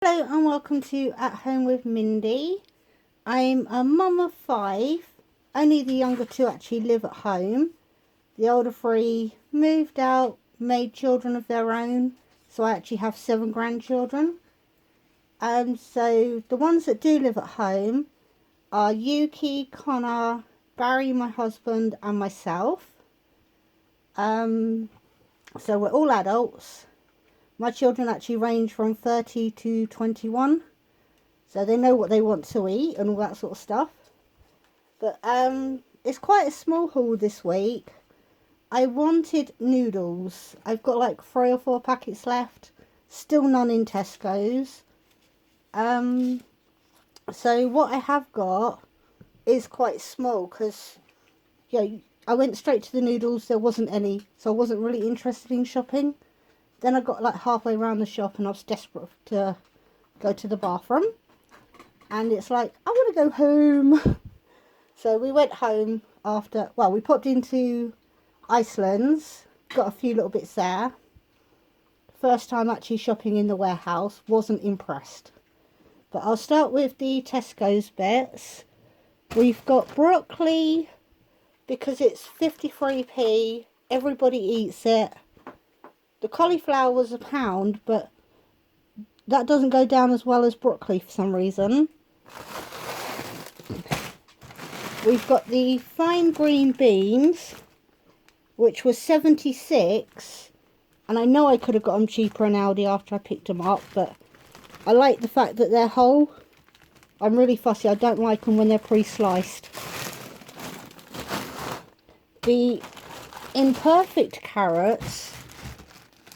Hello and welcome to At Home with Mindy. I'm a mum of 5. Only the younger 2 actually live at home. The older 3 moved out, made children of their own. So I actually have 7 grandchildren. So the ones that do live at home are Yuki, Connor, Barry, my husband, and myself. So we're all adults. My children actually range from 30 to 21. So they know what they want to eat and all that sort of stuff. But it's quite a small haul this week. I wanted noodles. I've got like 3 or 4 packets left. Still none in Tesco's. So what I have got is quite small because I went straight to the noodles. There wasn't any. So I wasn't really interested in shopping. Then I got like halfway around the shop and I was desperate to go to the bathroom. And it's like, I want to go home. So we went home after, we popped into Iceland's, got a few little bits there. First time actually shopping in the warehouse, wasn't impressed. But I'll start with the Tesco's bits. We've got broccoli, because it's 53p, everybody eats it. The cauliflower was £1, but that doesn't go down as well as broccoli for some reason. We've got the fine green beans, which was 76, and I know I could have got them cheaper in Aldi after I picked them up, but I like the fact that they're whole. I'm really fussy. I don't like them when they're pre-sliced. The imperfect carrots,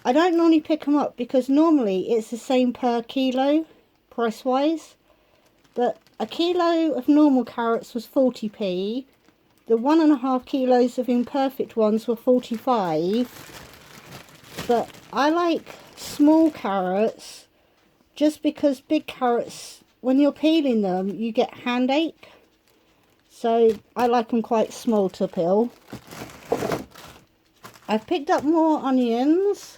I don't normally pick them up because normally it's the same per kilo price wise, but a kilo of normal carrots was 40p. The 1.5 kilos of imperfect ones were 45. But I like small carrots just because big carrots, when you're peeling them, you get hand ache. So I like them quite small to peel. I've picked up more onions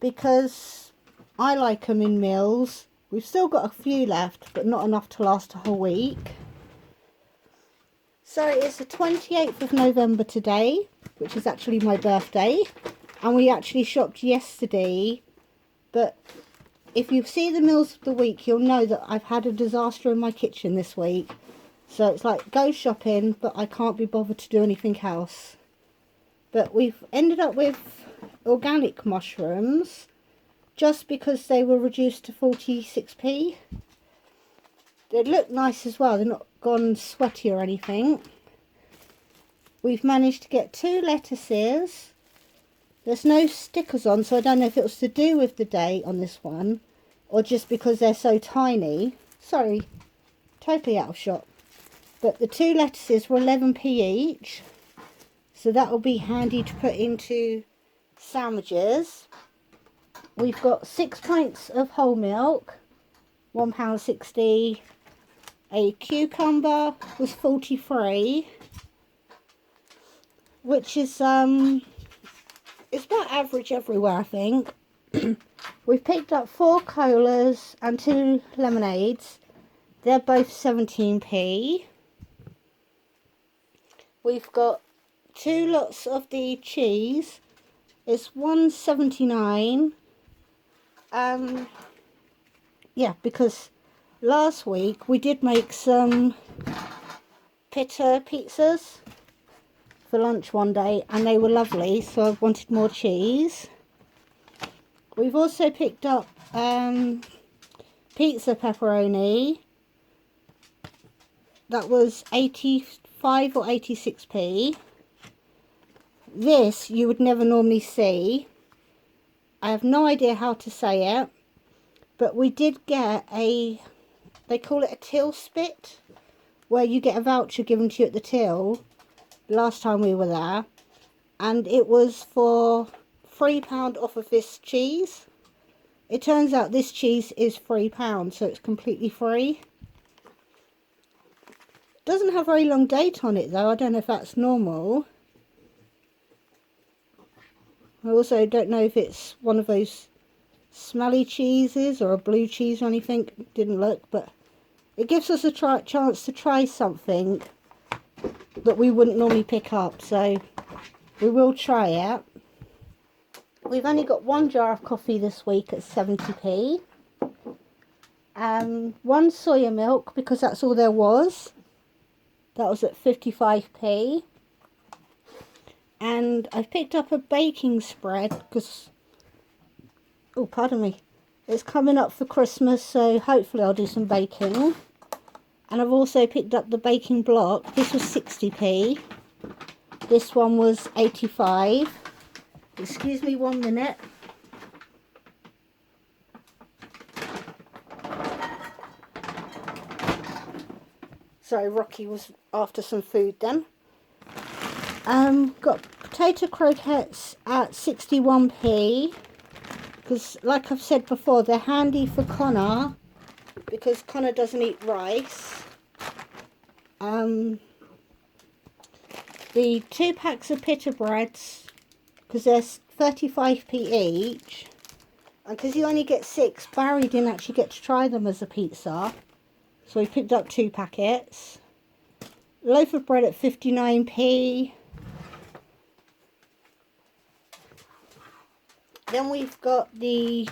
because I like them in meals. We've still got a few left, but not enough to last a whole week. So it's the 28th of November today, which is actually my birthday. And we actually shopped yesterday. But if you see the meals of the week, you'll know that I've had a disaster in my kitchen this week. So it's like, go shopping, but I can't be bothered to do anything else. But we've ended up with organic mushrooms just because they were reduced to 46p. They look nice as well. They're not gone sweaty or anything. We've managed to get 2 lettuces. There's no stickers on, so I don't know if it was to do with the date on this one or just because they're so tiny. Sorry, totally out of shot. But the 2 lettuces were 11p each. So that will be handy to put into sandwiches. We've got 6 pints of whole milk, £1.60. A cucumber was 43, which is it's about average everywhere, I think. We've picked up 4 colas and 2 lemonades. They're both 17p. We've got 2 lots of the cheese. It's £1.79. Yeah, because last week we did make some pita pizzas for lunch one day and they were lovely, so I wanted more cheese. We've also picked up pizza pepperoni. That was 85 or 86p. This you would never normally see. I have no idea how to say it, but we did get they call it a till spit, where you get a voucher given to you at the till last time we were there, and it was for £3 off of this cheese. It turns out this cheese is £3, so it's completely free. Doesn't have a very long date on it though. I don't know if that's normal. I also don't know if it's one of those smelly cheeses or a blue cheese or anything. Didn't look, but it gives us a chance to try something that we wouldn't normally pick up, so we will try it. We've only got one jar of coffee this week at 70p. One soya milk, because that's all there was. That was at 55p. And I've picked up a baking spread because, oh pardon me, it's coming up for Christmas, so hopefully I'll do some baking. And I've also picked up the baking block. This was 60p. This one was 85. Excuse me 1 minute. Sorry, Rocky was after some food then. Got potato croquettes at 61p. Because like I've said before, they're handy for Connor, because Connor doesn't eat rice. The 2 packs of pita breads, because they're 35p each, and because you only get 6, Barry didn't actually get to try them as a pizza, so we picked up 2 packets. Loaf of bread at 59p. Then we've got the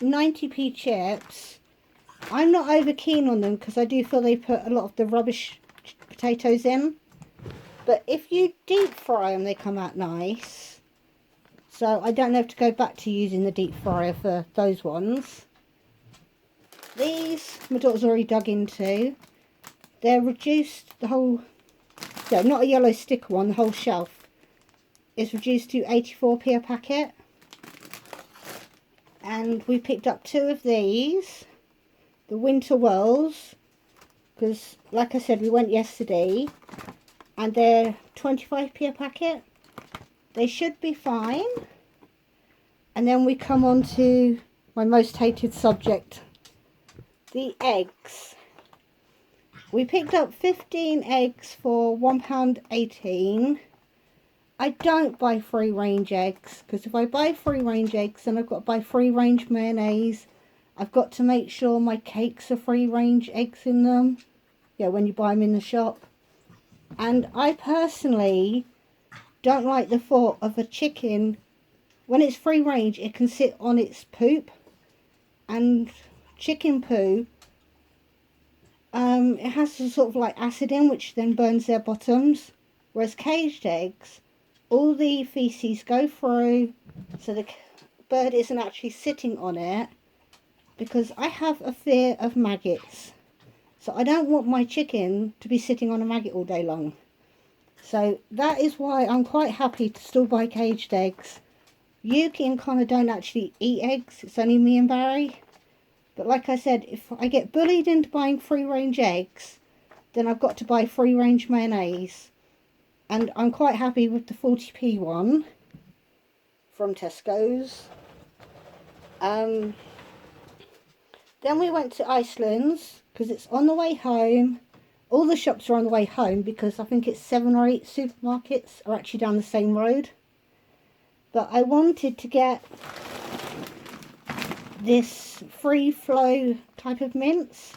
90p chips. I'm not over keen on them because I do feel they put a lot of the rubbish potatoes in. But if you deep fry them, they come out nice. So I don't have to go back to using the deep fryer for those ones. These, my daughter's already dug into. They're reduced, the whole, no, not a yellow sticker one, the whole shelf is reduced to 84p a packet. And we picked up 2 of these, the winter whirls, because like I said, we went yesterday, and they're 25p a packet. They should be fine. And then we come on to my most hated subject, the eggs. We picked up 15 eggs for £1.18. I don't buy free range eggs, because if I buy free range eggs, then I've got to buy free range mayonnaise. I've got to make sure my cakes are free range eggs in them. Yeah, when you buy them in the shop. And I personally don't like the thought of a chicken, when it's free range, it can sit on its poop. And chicken poo, it has a sort of like acid in, which then burns their bottoms. Whereas caged eggs, all the feces go through, so the bird isn't actually sitting on it, because I have a fear of maggots. So I don't want my chicken to be sitting on a maggot all day long. So that is why I'm quite happy to still buy caged eggs. Yuki and Connor don't actually eat eggs, it's only me and Barry. But like I said, if I get bullied into buying free range eggs, then I've got to buy free range mayonnaise. And I'm quite happy with the 40p one from Tesco's. Then we went to Iceland's because it's on the way home. All the shops are on the way home because I think it's 7 or 8 supermarkets are actually down the same road. But I wanted to get this free flow type of mince.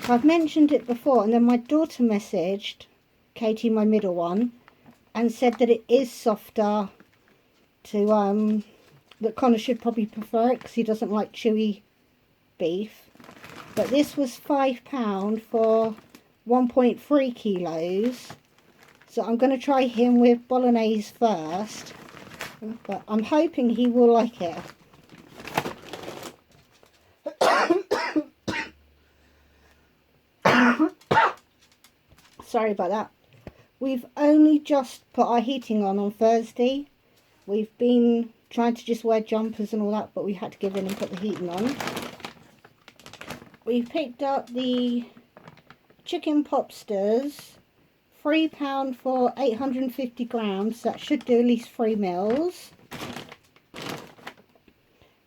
I've mentioned it before, and then my daughter messaged Katie, my middle one, and said that it is softer to that Connor should probably prefer it because he doesn't like chewy beef. But this was £5 for 1.3 kilos, so I'm going to try him with bolognese first, but I'm hoping he will like it. Sorry about that. We've only just put our heating on Thursday. We've been trying to just wear jumpers and all that, but we had to give in and put the heating on. We've picked up the chicken popsters, £3 for 850 grams. That should do at least 3 meals.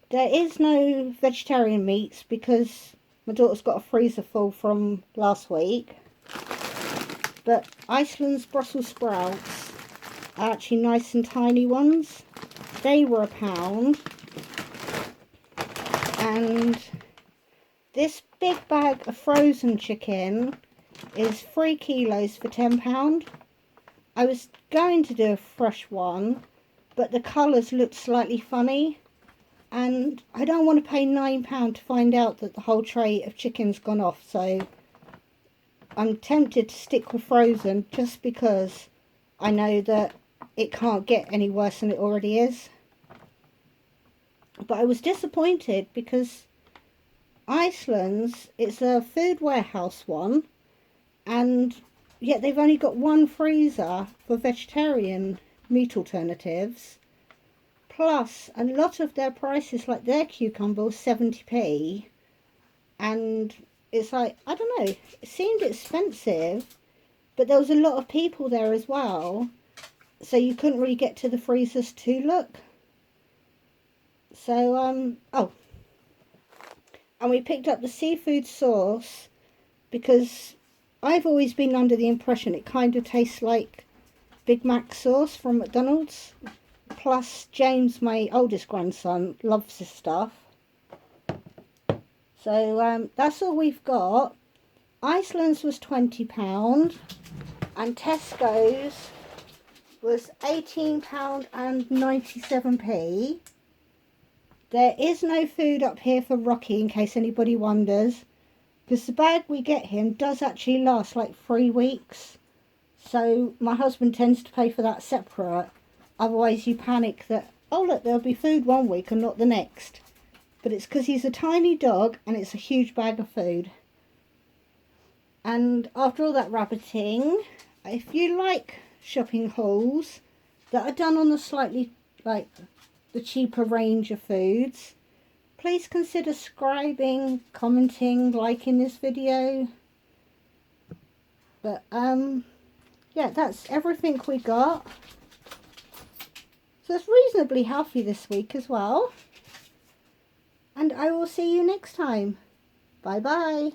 There is no vegetarian meats because my daughter's got a freezer full from last week. But Iceland's Brussels sprouts are actually nice and tiny ones. They were £1. And this big bag of frozen chicken is 3 kilos for £10. I was going to do a fresh one, but the colours looked slightly funny, and I don't want to pay £9 to find out that the whole tray of chicken's gone off, so I'm tempted to stick with frozen just because I know that it can't get any worse than it already is. But I was disappointed because Iceland's, it's a food warehouse one, and yet they've only got one freezer for vegetarian meat alternatives. Plus, a lot of their prices, like their cucumber was 70p, and it's like, I don't know, it seemed expensive, but there was a lot of people there as well, so you couldn't really get to the freezers to look. So, oh, and we picked up the seafood sauce because I've always been under the impression it kind of tastes like Big Mac sauce from McDonald's. Plus, James, my oldest grandson, loves this stuff. So that's all we've got. Iceland's was £20 and Tesco's was £18.97p. There is no food up here for Rocky, in case anybody wonders, because the bag we get him does actually last like 3 weeks. So my husband tends to pay for that separate. Otherwise you panic that, oh look, there'll be food one week and not the next. But it's because he's a tiny dog and it's a huge bag of food. And after all that rabbiting, if you like shopping hauls that are done on the slightly, like, the cheaper range of foods, please consider subscribing, commenting, liking this video. But yeah, that's everything we got. So it's reasonably healthy this week as well. And I will see you next time. Bye bye.